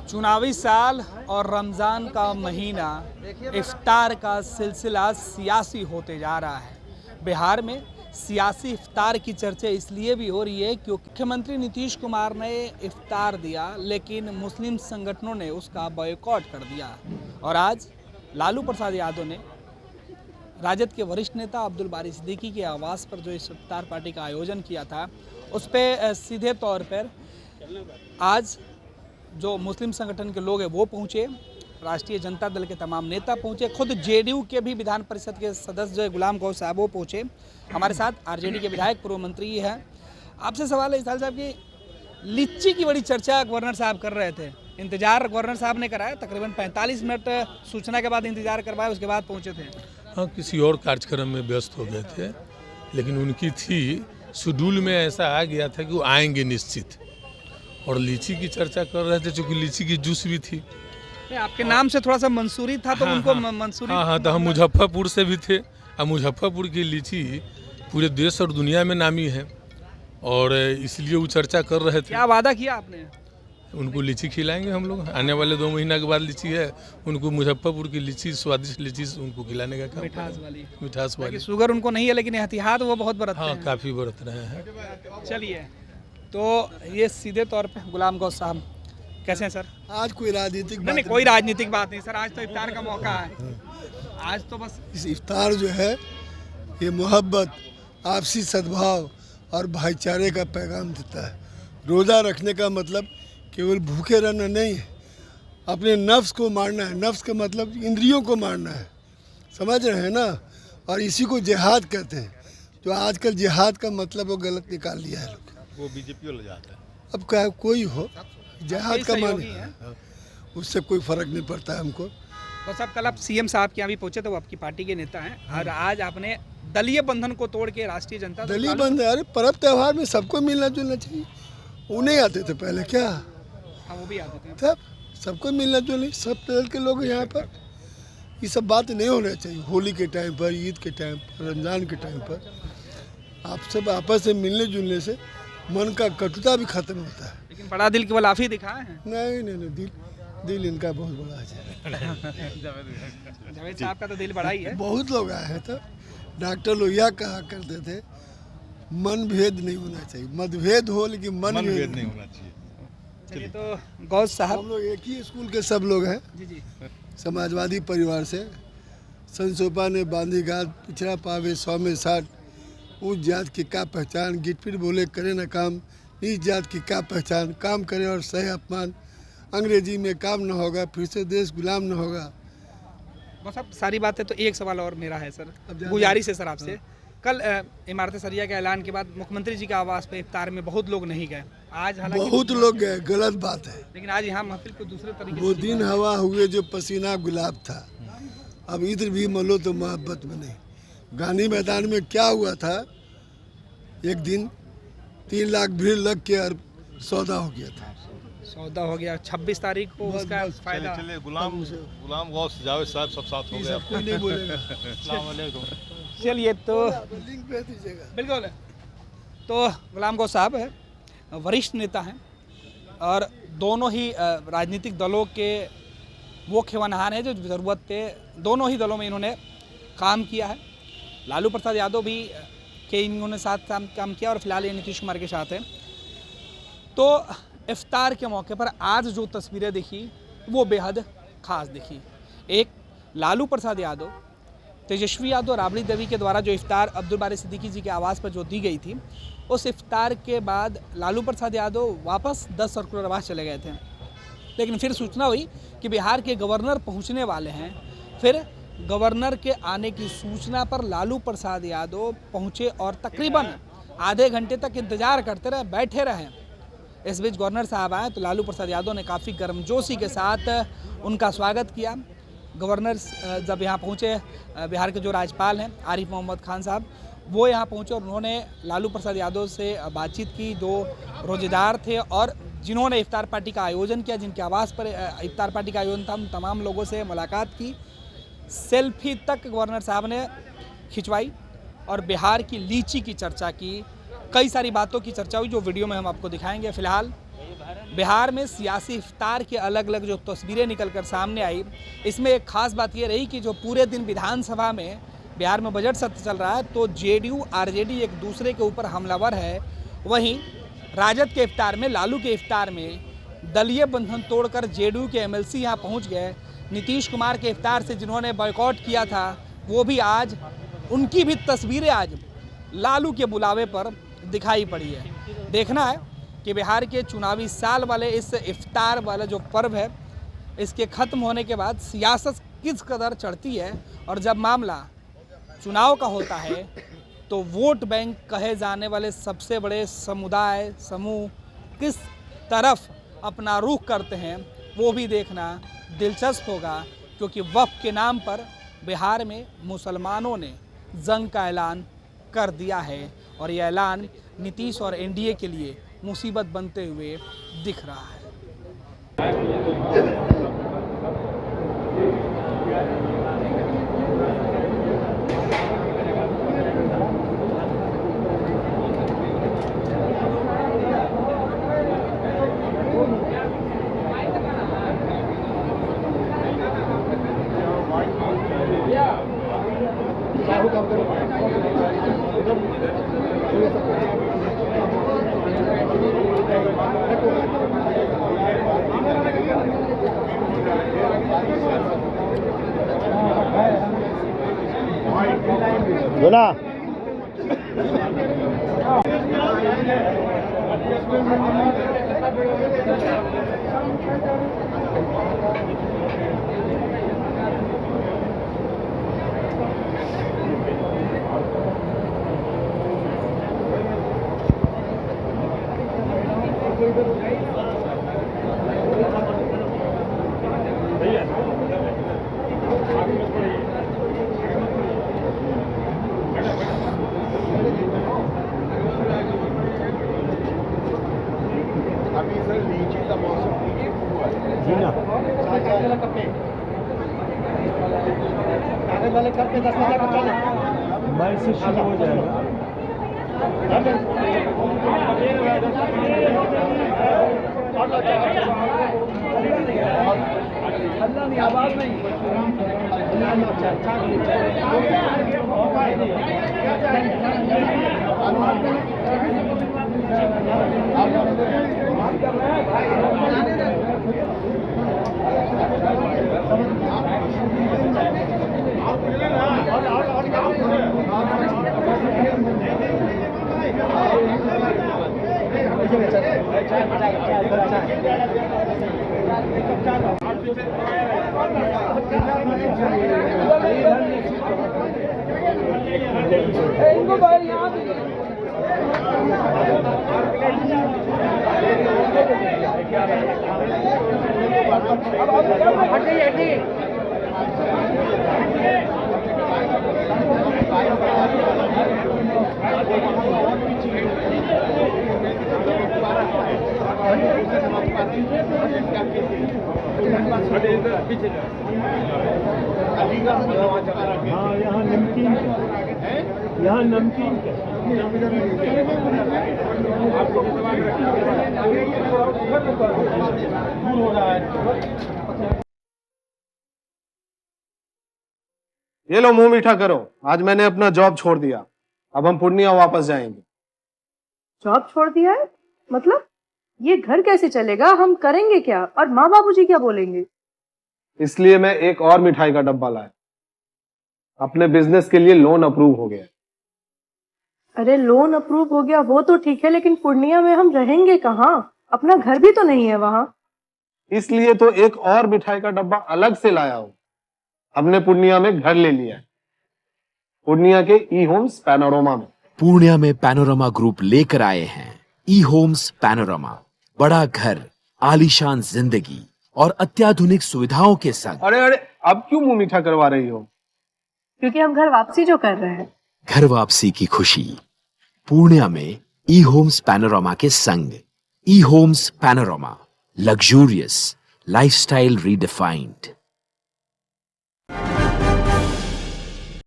चुनावी साल और रमज़ान का महीना इफ्तार का सिलसिला सियासी होते जा रहा है। बिहार में सियासी इफ्तार की चर्चा इसलिए भी हो रही है क्योंकि मुख्यमंत्री नीतीश कुमार ने इफ्तार दिया, लेकिन मुस्लिम संगठनों ने उसका बॉयकॉट कर दिया। और आज लालू प्रसाद यादव ने राजद के वरिष्ठ नेता अब्दुल बारी सिद्दीकी के आवास पर जो इस इफ्तार पार्टी का आयोजन किया था, उस पर सीधे तौर पर आज जो मुस्लिम संगठन के लोग हैं वो पहुंचे, राष्ट्रीय जनता दल के तमाम नेता पहुंचे, खुद जेडीयू के भी विधान परिषद के सदस्य जो गुलाम गौस साहब वो पहुंचे। हमारे साथ आरजेडी के विधायक पूर्व मंत्री हैं। आपसे सवाल है इसाल साहब की लीची की बड़ी चर्चा गवर्नर साहब कर रहे थे, इंतजार गवर्नर साहब ने कराया, तकरीबन 45 मिनट सूचना के बाद इंतजार करवाया, उसके बाद पहुंचे थे। हाँ, किसी और कार्यक्रम में व्यस्त हो गए थे, लेकिन उनकी थी शेड्यूल में ऐसा आ गया था कि वो आएंगे निश्चित। और लीची की चर्चा कर रहे थे, चूँकि लीची की जूस भी थी। आपके नाम से थोड़ा सा मंसूरी था, तो उनको मंसूरी। हाँ, तो हम मुजफ्फरपुर से भी थे। अब मुजफ्फरपुर की लीची पूरे देश और दुनिया में नामी है, और इसलिए वो चर्चा कर रहे थे। क्या वादा किया आपने? उनको लीची खिलाएंगे हम लोग। आने वाले 2 महीना के बाद लीची है, उनको मुजफ्फरपुर की लीची, स्वादिष्ट लीची उनको खिलाने का काम। मिठास वाली। शुगर उनको नहीं है, लेकिन एहतियात वो बहुत बरतते हैं। हाँ, काफ़ी बरत रहे हैं। चलिए, तो ये सीधे तौर पे गुलाम गौस साहब कैसे हैं सर? आज कोई राजनीतिक नहीं, कोई राजनीतिक बात नहीं सर, आज तो इफ्तार का मौका है। आज तो बस इस इफ्तार जो है ये मोहब्बत, आपसी सद्भाव और भाईचारे का पैगाम देता है। रोज़ा रखने का मतलब केवल भूखे रहना नहीं है, अपने नफ्स को मारना है। नफ्स का मतलब इंद्रियों को मारना है, समझ रहे हैं ना? और इसी को जिहाद कहते हैं। जो आजकल जिहाद का मतलब वो गलत निकाल लिया है लोग, वो बीजेपी वाला जाता है। अब क्या कोई हो, जिहाद का माने, उससे कोई फर्क नहीं पड़ता है हमको। बस अब कल आप सीएम साहब के यहाँ भी पहुंचे, तो वो आपकी पार्टी के नेता हैं, और आज आपने दलीय बंधन को तोड़ के राष्ट्रीय जनता दलीय बंधन, अरे पर्व त्यौहार में सबको मिलना जुलना चाहिए। वो नहीं आते थे पहले क्या? हाँ, वो भी आते थे। तब सबको मिलना जुलना, सब दल के लोग यहाँ पर। ये सब बात नहीं होना चाहिए। होली के टाइम पर, ईद के टाइम पर, रमज़ान के टाइम पर आप सब आपस में मिलने जुलने से मन का कटुता भी खत्म होता है। लेकिन बड़ा दिल केवल आप ही दिखाए हैं। नहीं, दिल इनका बहुत बड़ा है। जावेद साहब का तो दिल बड़ा ही है। बहुत लोग आए हैं। तो डॉक्टर लोग यह कहा करते थे, मन भेद नहीं होना चाहिए, मतभेद हो लेकिन मन भेद नहीं होना चाहिए। चलिए, तो गौस साहब, हम लोग एक ही स्कूल के सब लोग हैं। जी, समाजवादी परिवार से। संसोपा ने बांधी घाट, पिछड़ा पावे 100 में 60, उस जात की क्या पहचान, गिटपिट बोले करे न काम, नीच जात की क्या पहचान, काम करे और सहे अपमान, अंग्रेजी में काम न होगा, फिर से देश गुलाम न होगा। बस अब सारी बातें तो एक सवाल और मेरा है सर, गुजारिश है सर आपसे। कल इमारत सरिया के ऐलान के बाद मुख्यमंत्री जी के आवास पे इफ्तार में बहुत लोग नहीं गए। आज हालांकि बहुत लोग गए, गलत बात है, लेकिन आज यहाँ महफिल को दूसरे तरीके वो दिन हवा हुए जो पसीना गुलाब था। अब इधर भी मलो तो मोहब्बत में नहीं। गांधी मैदान में क्या हुआ था, एक दिन 3 लाख भीड़ लग के और सौदा हो गया था। सौदा हो गया 26 तारीख को, उसका फायदा। चले गुलाम गौस जावेद साहब सब साथ हो गए। कोई नहीं बोलेगा। अस्सलाम वालेकुम। चलिए, तो लिंक भेज दीजिएगा। बिल्कुल। तो गुलाम गौस साहब है, वरिष्ठ नेता हैं, और दोनों ही राजनीतिक दलों के वो खेवनहार हैं जो ज़रूरत थे। दोनों ही दलों में इन्होंने काम किया है। लालू प्रसाद यादव भी के इन्होंने साथ काम किया, और फिलहाल ये नीतीश कुमार के साथ हैं। तो इफ्तार के मौके पर आज जो तस्वीरें दिखी वो बेहद ख़ास दिखी। एक, लालू प्रसाद यादव, तेजस्वी यादव, राबड़ी देवी के द्वारा जो इफ्तार अब्दुल बारी सिद्दीकी जी के आवास पर जो दी गई थी, उस इफ्तार के बाद लालू प्रसाद यादव वापस 10 सर्कुलर आवास चले गए थे। लेकिन फिर सूचना हुई कि बिहार के गवर्नर पहुंचने वाले हैं। फिर गवर्नर के आने की सूचना पर लालू प्रसाद यादव पहुंचे, और तकरीबन आधे घंटे तक इंतजार करते रहे, बैठे रहे। इस बीच गवर्नर साहब आए तो लालू प्रसाद यादव ने काफ़ी गर्मजोशी के साथ उनका स्वागत किया। गवर्नर जब यहाँ पहुँचे, बिहार के जो राज्यपाल हैं आरिफ मोहम्मद खान साहब, वो यहाँ पहुँचे और उन्होंने लालू प्रसाद यादव से बातचीत की। जो रोजेदार थे और जिन्होंने इफ्तार पार्टी का आयोजन किया, जिनके आवास पर इफ्तार पार्टी का आयोजन था, उन तमाम लोगों से मुलाकात की। सेल्फी तक गवर्नर साहब ने खिंचवाई और बिहार की लीची की चर्चा की। कई सारी बातों की चर्चा हुई जो वीडियो में हम आपको दिखाएंगे। फिलहाल बिहार में सियासी इफ्तार की अलग अलग जो तस्वीरें निकलकर सामने आई, इसमें एक खास बात ये रही कि जो पूरे दिन विधानसभा में बिहार में बजट सत्र चल रहा है तो जेडीयू आरजेडी एक दूसरे के ऊपर हमलावर है, वहीं राजद के इफ्तार में, लालू के इफ्तार में दलीय बंधन तोड़कर जेडीयू के एमएलसी यहाँ पहुँच गए। नीतीश कुमार के इफ्तार से जिन्होंने बॉयकॉट किया था वो भी आज, उनकी भी तस्वीरें आज लालू के बुलावे पर दिखाई पड़ी है। देखना है कि बिहार के चुनावी साल वाले इस इफ्तार वाला जो पर्व है, इसके ख़त्म होने के बाद सियासत किस कदर चढ़ती है और जब मामला चुनाव का होता है तो वोट बैंक कहे जाने वाले सबसे बड़े समुदाय समूह किस तरफ अपना रुख करते हैं, वो भी देखना दिलचस्प होगा। क्योंकि वक्फ के नाम पर बिहार में मुसलमानों ने जंग का ऐलान कर दिया है और ये ऐलान नीतीश और एनडीए के लिए मुसीबत बनते हुए दिख रहा है। बोला मई से शुरू हो जाएगा। आवाज नहीं हाँ यहाँ नमकीन यहाँ नमकीन हो रहा है। ये लो मुंह मीठा करो, आज मैंने अपना जॉब छोड़ दिया, अब हम पूर्णिया वापस जाएंगे। जॉब छोड़ दिया है? मतलब ये घर कैसे चलेगा? हम करेंगे क्या? और माँ बाबूजी क्या बोलेंगे? इसलिए मैं एक और मिठाई का डब्बा लाया, अपने बिजनेस के लिए लोन अप्रूव हो गया। अरे लोन अप्रूव हो गया वो तो ठीक है, लेकिन पूर्णिया में हम रहेंगे कहाँ? अपना घर भी तो नहीं है वहाँ। इसलिए तो एक और मिठाई का डब्बा अलग से लाया हूँ। हमने पूर्णिया में घर ले लिया है, पूर्णिया के ई होम्स पैनोरमा में। पूर्णिया में पैनोरमा ग्रुप लेकर आए हैं ई होम्स पैनोरमा, बड़ा घर, आलीशान जिंदगी और अत्याधुनिक सुविधाओं के संग। अरे अरे अब क्यों मुंह मीठा करवा रही हो? क्योंकि हम घर वापसी जो कर रहे हैं। घर वापसी की खुशी पूर्णिया में ई होम्स पैनोरमा के संग। E homes panorama, luxurious lifestyle redefined.